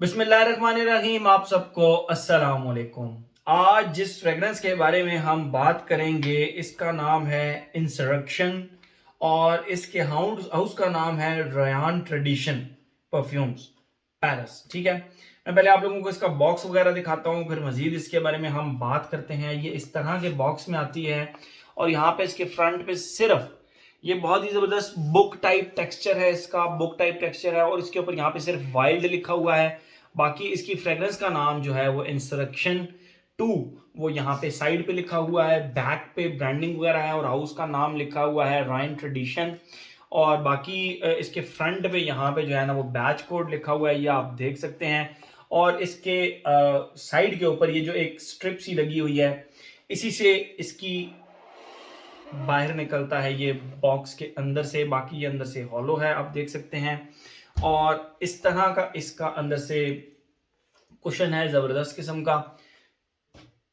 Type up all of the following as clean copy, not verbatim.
बिस्मिल्लाहिर्रहमानिर्रहीम। आप सबको अस्सलाम वालेकुम। आज जिस फ्रेगरेंस के बारे में हम बात करेंगे इसका नाम है इंसरक्शन और इसके हाउस हाउस का नाम है रयान ट्रेडिशन परफ्यूम्स पेरिस। ठीक है, मैं पहले आप लोगों को इसका बॉक्स वगैरह दिखाता हूँ, फिर मजीद इसके बारे में हम बात करते हैं। ये इस तरह के बॉक्स में आती है और यहाँ पे इसके फ्रंट पे सिर्फ ये बहुत ही जबरदस्त बुक टाइप टेक्सचर है, इसका बुक टाइप टेक्सचर है और इसके ऊपर यहाँ पे सिर्फ वाइल्ड लिखा हुआ है। बाकी इसकी फ्रेग्रेंस का नाम जो है वो इंसरक्शन 2 वो यहाँ पे साइड पे लिखा हुआ है, बैक पे ब्रांडिंग वगैरह है और हाउस का नाम लिखा हुआ है राइन ट्रेडिशन। और बाकी इसके फ्रंट पे यहाँ पे जो है ना वो बैच कोड लिखा हुआ है, ये आप देख सकते हैं। और इसके साइड के ऊपर ये जो एक स्ट्रिप सी लगी हुई है, इसी से इसकी बाहर निकलता है ये बॉक्स के अंदर से। बाकी ये अंदर से हॉलो है, आप देख सकते हैं। और इस तरह का इसका अंदर से कुशन है जबरदस्त किस्म का,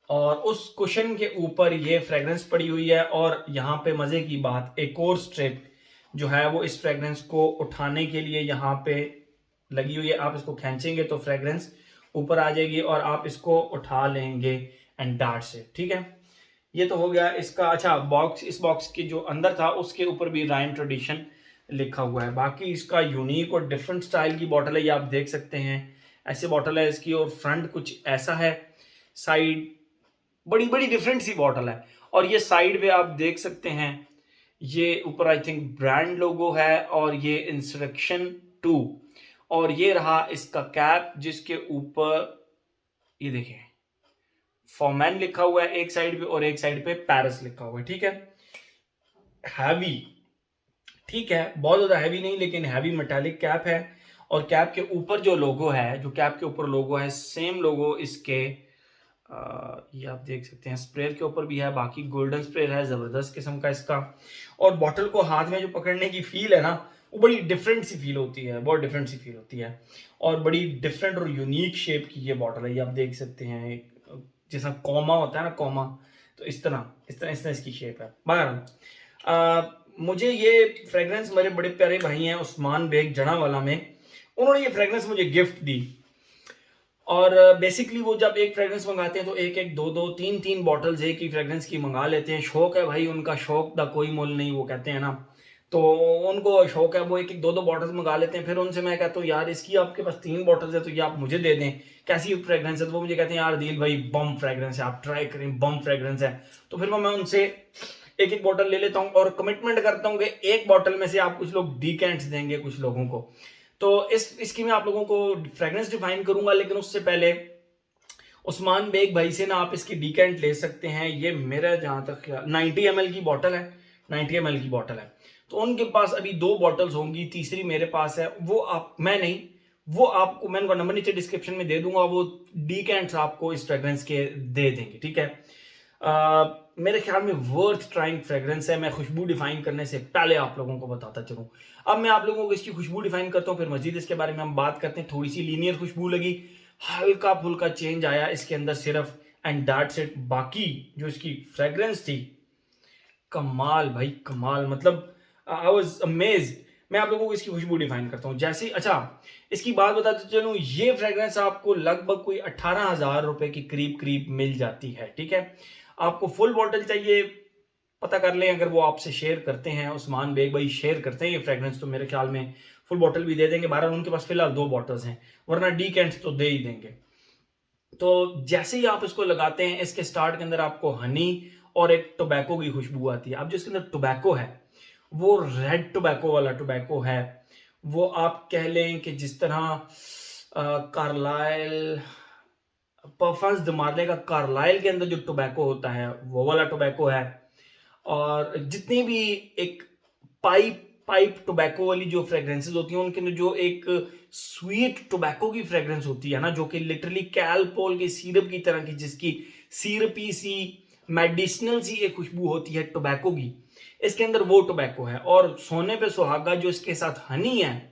और उस कुशन के ऊपर ये फ्रेग्रेंस पड़ी हुई है। और यहाँ पे मजे की बात, एक और स्ट्रिप जो है वो इस फ्रेग्रेंस को उठाने के लिए यहाँ पे लगी हुई है। आप इसको खींचेंगे तो फ्रेग्रेंस ऊपर आ जाएगी और आप इसको उठा लेंगे एंड डार्ट से। ठीक है, ये तो हो गया इसका। अच्छा, बॉक्स, इस बॉक्स के जो अंदर था उसके ऊपर भी राइन ट्रेडिशन लिखा हुआ है। बाकी इसका यूनिक और डिफरेंट स्टाइल की बॉटल है, ये आप देख सकते हैं। ऐसे बॉटल है इसकी और फ्रंट कुछ ऐसा है, साइड बड़ी बड़ी डिफरेंट सी बॉटल है। और ये साइड पे आप देख सकते हैं, ये ऊपर आई थिंक ब्रांड लोगो है और ये इंस्ट्रक्शन 2। और ये रहा इसका कैप जिसके ऊपर ये देखें फॉरमैन लिखा हुआ है एक साइड पे और एक साइड पे पेरिस लिखा हुआ है। ठीक है, हैवी, ठीक है, बहुत ज्यादा हैवी नहीं लेकिन हैवी मेटालिक कैप है। और कैप के ऊपर जो लोगो है, जो कैप के ऊपर लोगो है, सेम लोगो इसके ये आप देख सकते हैं स्प्रेयर के ऊपर भी है। बाकी गोल्डन स्प्रेयर है, जबरदस्त किस्म का इसका। और बॉटल को हाथ में जो पकड़ने की फील है ना, वो बड़ी डिफरेंट सी फील होती है, बहुत डिफरेंट सी फील होती है। और बड़ी डिफरेंट और यूनिक शेप की ये बॉटल है, ये आप देख सकते हैं। एक जैसा कॉमा होता है ना, कॉमा, तो इस तरह इसकी शेप है। बहरहाल मुझे ये फ्रेग्रेंस मेरे बड़े प्यारे भाई हैं उस्मान बेग जड़ावाला में, उन्होंने ये फ्रेग्रेंस मुझे गिफ्ट दी। और बेसिकली वो जब एक फ्रेग्रेंस मंगाते हैं तो एक एक दो दो तीन तीन बॉटल्स एक ही फ्रेग्रेंस की मंगा लेते हैं। शौक है भाई उनका, शौक दा कोई मोल नहीं, वो कहते हैं ना। तो उनको शौक है, वो एक एक दो दो बॉटल्स मंगा लेते हैं। फिर उनसे मैं कहता हूँ यार इसकी आपके पास 3 बॉटल्स है तो ये आप मुझे दे दें, कैसी फ्रेग्रेंस है। तो वो मुझे कहते हैं यार दिल भाई बम फ्रेग्रेंस है, आप ट्राई करें, बम फ्रेग्रेंस है। तो फिर मैं उनसे एक एक बॉटल ले लेता हूँ और कमिटमेंट करता हूँ कि एक बॉटल में से आप कुछ लोग डीकेंट्स देंगे कुछ लोगों को। तो इसकी मैं आप लोगों को फ्रेग्रेंस डिफाइन करूंगा, लेकिन उससे पहले उस्मान बेग भाई से ना आप इसकी डीकेंट ले सकते हैं। ये मेरा जहां तक 90 ml की बॉटल है, 90 ml की बॉटल है। तो उनके पास अभी 2 बॉटल्स होंगी, तीसरी मेरे पास है। वो आप, मैं नहीं, वो आपको, मैं उनका नंबर नीचे डिस्क्रिप्शन में दे दूंगा, वो डीकेंट्स आपको इस फ्रेग्रेंस के दे देंगे। ठीक है, मेरे ख्याल में वर्थ ट्राइंग फ्रेग्रेंस है। मैं खुशबू डिफाइन करने से पहले आप लोगों को बताता चलूं। अब मैं आप लोगों को इसकी खुशबू डिफाइन करता हूं, फिर मजीद इसके बारे में हम बात करते हैं। थोड़ी सी लीनियर खुशबू लगी, हल्का फुल्का चेंज आया इसके अंदर सिर्फ, एंड दैट्स इट। बाकी जो इसकी फ्रेग्रेंस थी, कमाल भाई कमाल, मतलब आई वाज अमेज्ड। मैं आप लोगों को इसकी खुशबू डिफाइन करता हूँ जैसे। अच्छा, इसकी बात बताते चलूं, ये फ्रेग्रेंस आपको लगभग कोई 18,000 रुपए की करीब करीब मिल जाती है। ठीक है, आपको फुल बॉटल चाहिए, पता कर लें। अगर वो आपसे शेयर करते हैं, उस्मान बेग भाई शेयर करते हैं ये फ्रेग्रेंस, तो मेरे ख्याल में फुल बॉटल भी दे देंगे। 12 उनके पास फिलहाल 2 बॉटल्स हैं, वरना डीकेंट्स तो दे ही देंगे। तो जैसे ही आप इसको लगाते हैं, इसके स्टार्ट के अंदर आपको हनी और एक टोबैको की खुशबू आती है। अब जो इसके अंदर टोबैको है वो रेड टोबैको वाला टोबैको है। वो आप कह लें कि जिस तरह कार्लाइल, परफॉर्मेंस द मार्ले का कार्लाइल के अंदर जो टोबैको होता है वो वाला टोबैको है। और जितनी भी एक पाइप पाइप टोबैको वाली जो फ्रेग्रेंसेस होती हैं, उनके अंदर जो एक स्वीट टोबैको की फ्रेग्रेंस होती है ना, जो कि लिटरली कैलपोल के सिरप की तरह की, जिसकी सिरपी सी मेडिसिनल सी एक खुशबू होती है टोबैको की, इसके अंदर वो टोबैको है। और सोने पे सुहागा जो इसके साथ हनी है,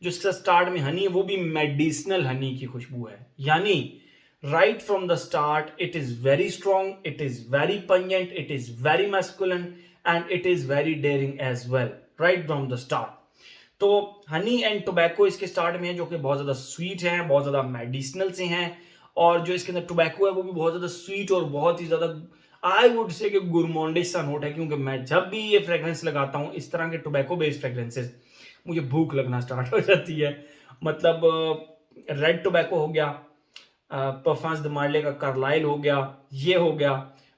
जो इसका स्टार्ट में हनी है, वो भी मेडिसिनल हनी की खुशबू है। यानी right from the start it is very strong, it is very pungent, it is very masculine, and it is very daring as well right from the start. तो हनी एंड टोबैको इसके start में है, जो कि बहुत ज़्यादा sweet है, बहुत ज़्यादा मेडिसिनल से हैं, और जो इसके अंदर टोबैको है वो भी बहुत ज़्यादा स्वीट और बहुत ही ज़्यादा आई वुड से कि गुरमोंडिश सा नोट है। क्योंकि मैं जब भी ये फ्रेग्रेंस लगाता हूँ, इस तरह के टोबैको बेस्ड फ्रेग्रेंसेस, मुझे भूख लगना स्टार्ट हो जाती है। मतलब रेड टोबैको हो गया, परफ्यूम्स द मार्ले का कार्लाइल हो गया, ये हो गया।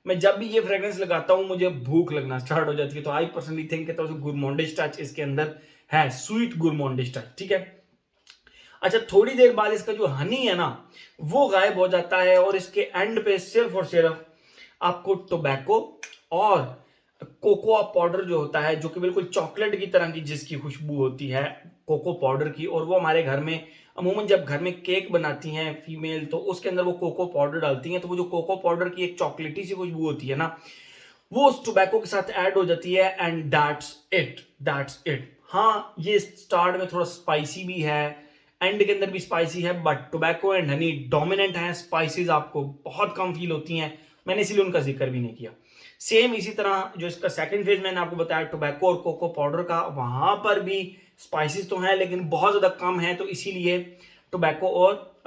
मैं जब भी ये फ्रेग्रेंस लगाता हूँ, मुझे भूख लगना स्टार्ट हो जाती है। तो आई पर्सनली थिंक कि गुरमोंडिश टच इसके अंदर है, स्वीट गुरमोंडिश टच, ठीक है। अच्छा, थोड़ी देर बाद इसका जो हनी है ना, वो गायब हो जाता है, और इसके एंड पे सिर्फ और सिर्फ आपको टोबैको और कोकोआ पाउडर जो होता है, जो कि बिल्कुल चॉकलेट की तरह की जिसकी खुशबू होती है कोको पाउडर की। और वो हमारे घर में अमूमन जब घर में केक बनाती हैं फीमेल, तो उसके अंदर वो कोको पाउडर डालती हैं, तो वो जो कोको पाउडर की एक चॉकलेटी सी खुशबू होती है ना, वो उस टोबैको के साथ ऐड हो जाती है, एंड दैट्स इट। हाँ, ये स्टार्ट में थोड़ा स्पाइसी भी है, एंड के अंदर भी स्पाइसी है, but tobacco and honey dominant है, स्पाइसेस आपको बहुत कम फील होती हैं। मैंने इसीलिए उनका जिक्र भी नहीं किया। सेम इसी तरह जो इसका सेकंड फेज मैंने आपको बताया टोबैको और कोको पाउडर का, वहां पर भी स्पाइसेस तो हैं लेकिन बहुत ज्यादा कम है, तो इसीलिए टोबैको और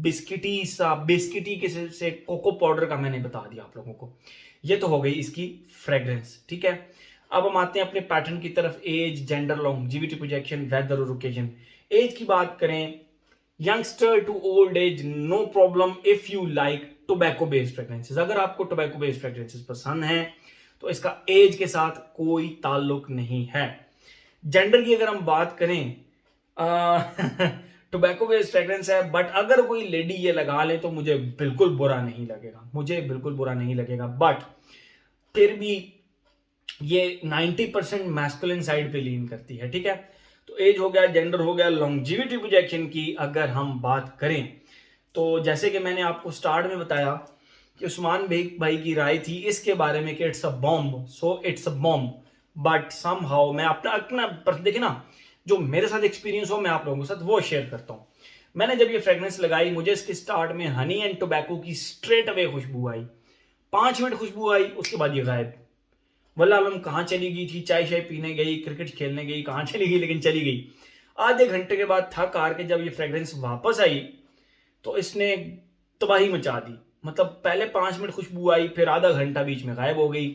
बिस्किटी के से कोको पाउडर का मैंने बता दिया आप लोगों को। ये तो हो गई इसकी फ्रेग्रेंस, ठीक है। अब हम आते हैं अपने पैटर्न की तरफ। Age, gender, longevity, projection, weather और ओकेजन। एज की बात करें, youngster to old age, no problem if you like tobacco based fragrances. अगर आपको टोबैको बेस्ड फ्रेग्रेंसेस पसंद है, तो इसका एज के साथ कोई ताल्लुक नहीं है। जेंडर की अगर हम बात करें, टोबैको बेस्ड फ्रेग्रेंस है, बट अगर कोई लेडी ये लगा ले तो मुझे बिल्कुल बुरा नहीं लगेगा, मुझे बिल्कुल बुरा नहीं लगेगा। बट फिर भी ये 90% मैस्कुलिन साइड पे लीन करती है, ठीक है। तो एज हो गया, जेंडर हो गया। लॉन्जेविटी प्रोजेक्शन की अगर हम बात करें, तो जैसे कि मैंने आपको स्टार्ट में बताया कि उस्मान भाई की राय थी इसके बारे में कि it's a bomb, so it's a bomb. But somehow मैं अपना अपना देखिए ना, जो मेरे साथ एक्सपीरियंस हो मैं आप लोगों के साथ वो शेयर करता हूँ। मैंने जब ये फ्रेग्रेंस लगाई, मुझे इसके स्टार्ट में हनी एंड टोबैको की स्ट्रेट अवे खुशबू आई, 5 मिनट खुशबू आई, उसके बाद ये गायब। वल्लाह आलम कहाँ चली गई थी, चाय शाय पीने गई, क्रिकेट खेलने गई, कहाँ चली गई, लेकिन चली गई। आधे घंटे के बाद थक हार के जब ये फ्रेग्रेंस वापस आई, तो इसने तबाही मचा दी। मतलब पहले 5 मिनट खुशबू आई, फिर आधा घंटा बीच में गायब हो गई।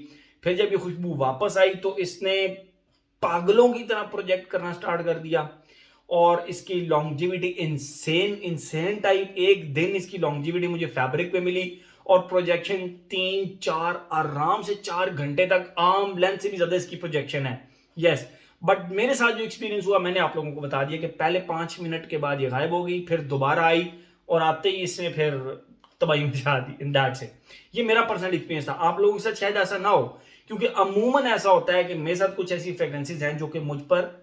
फिर जब ये खुशबू वापस आई, तो इसने पागलों की तरह प्रोजेक्ट करना स्टार्ट कर दिया, और इसकी लॉन्जिविटी इंसेन इंसेन टाइप। एक दिन इसकी लॉन्जिविटी मुझे फैब्रिक पे मिली, और प्रोजेक्शन 3-4 आराम से 4 घंटे तक, आर्म लेंथ से भी ज्यादा इसकी प्रोजेक्शन है। यस, बट मेरे साथ जो एक्सपीरियंस हुआ मैंने आप लोगों को बता दिया कि पहले 5 मिनट के बाद ये गायब हो गई, फिर दोबारा आई, और आते ही इसने फिर तबाही मचा दी। इन दैट से ये मेरा पर्सनल एक्सपीरियंस था। आप लोगों के साथ शायद ऐसा ना हो, क्योंकि अमूमन ऐसा होता है कि मेरे साथ कुछ ऐसी फ्रेग्रेंसेज हैं जो कि मुझ पर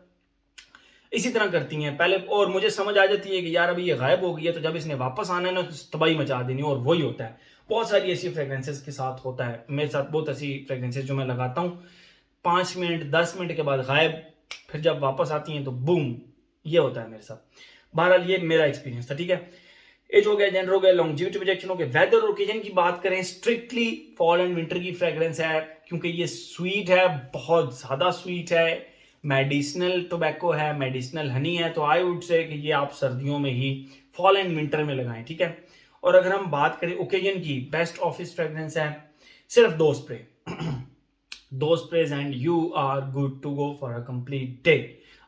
इसी तरह करती हैं पहले, और मुझे समझ आ जाती है कि यार अभी ये गायब हो गई है, तो जब इसने वापस आना है ना, तो तबाही मचा देनी, और वही होता है। बहुत सारी ऐसी फ्रेग्रेंसेज के साथ होता है, मेरे साथ बहुत ऐसी फ्रेग्रेंसेज जो मैं लगाता हूँ, 5 मिनट 10 मिनट के बाद गायब, फिर जब वापस आती हैं तो बूम, ये होता है मेरे साथ। बहरहाल ये मेरा एक्सपीरियंस था, ठीक है। एज हो गया, जेंडर हो गया, लॉन्जेविटी प्रोजेक्शन हो गया। वेदर और ओकेजन की बात करें, स्ट्रिक्टली फॉल एंड विंटर की फ्रेग्रेंस है, क्योंकि ये स्वीट है, बहुत ज्यादा स्वीट है, मेडिसिनल टोबैको है, मेडिसिनल हनी है। तो आई वुड से कि ये आप सर्दियों में ही, फॉल एंड विंटर में लगाएं, ठीक है। और अगर हम बात करें ओकेजन की, बेस्ट ऑफिस फ्रेग्रेंस है सिर्फ 2 spray, 2 sprays and you are good to go for a complete day.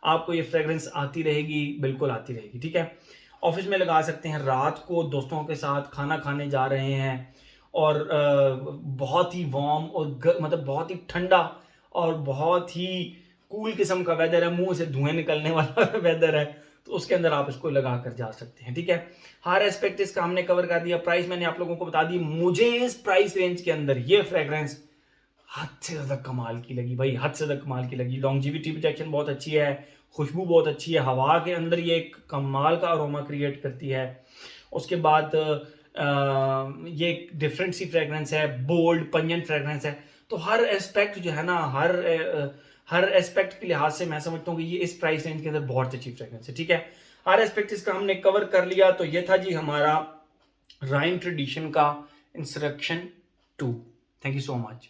आपको ये फ्रेग्रेंस आती रहेगी, बिल्कुल आती रहेगी, ठीक है। ऑफिस में लगा सकते हैं, रात को दोस्तों के साथ खाना खाने जा रहे हैं, और बहुत ही वार्म और मतलब बहुत ही ठंडा और बहुत ही कूल किस्म का वेदर है, मुंह से धुएं निकलने वाला वेदर है, तो उसके अंदर आप इसको लगा कर जा सकते हैं, ठीक है। हर एस्पेक्ट इसका हमने कवर कर दिया। प्राइस मैंने आप लोगों को बता दी। मुझे इस प्राइस रेंज के अंदर ये फ्रेग्रेंस हद से ज्यादा कमाल की लगी भाई, हद से ज्यादा कमाल की लगी। लॉन्जिविटी प्रोटेक्शन बहुत अच्छी है, खुशबू बहुत अच्छी है, हवा के अंदर ये एक कमाल का अरोमा क्रिएट करती है। उसके बाद ये एक डिफरेंट सी फ्रेग्रेंस है, बोल्ड पंजेंट फ्रेग्रेंस है। तो हर एस्पेक्ट जो है ना, हर एस्पेक्ट के लिहाज से मैं समझता हूँ कि ये इस प्राइस रेंज के अंदर बहुत अच्छी फ्रेग्रेंस है, ठीक है। हर एस्पेक्ट इसका हमने कवर कर लिया। तो ये था जी हमारा राइन ट्रेडिशन का instruction 2। Thank you so much.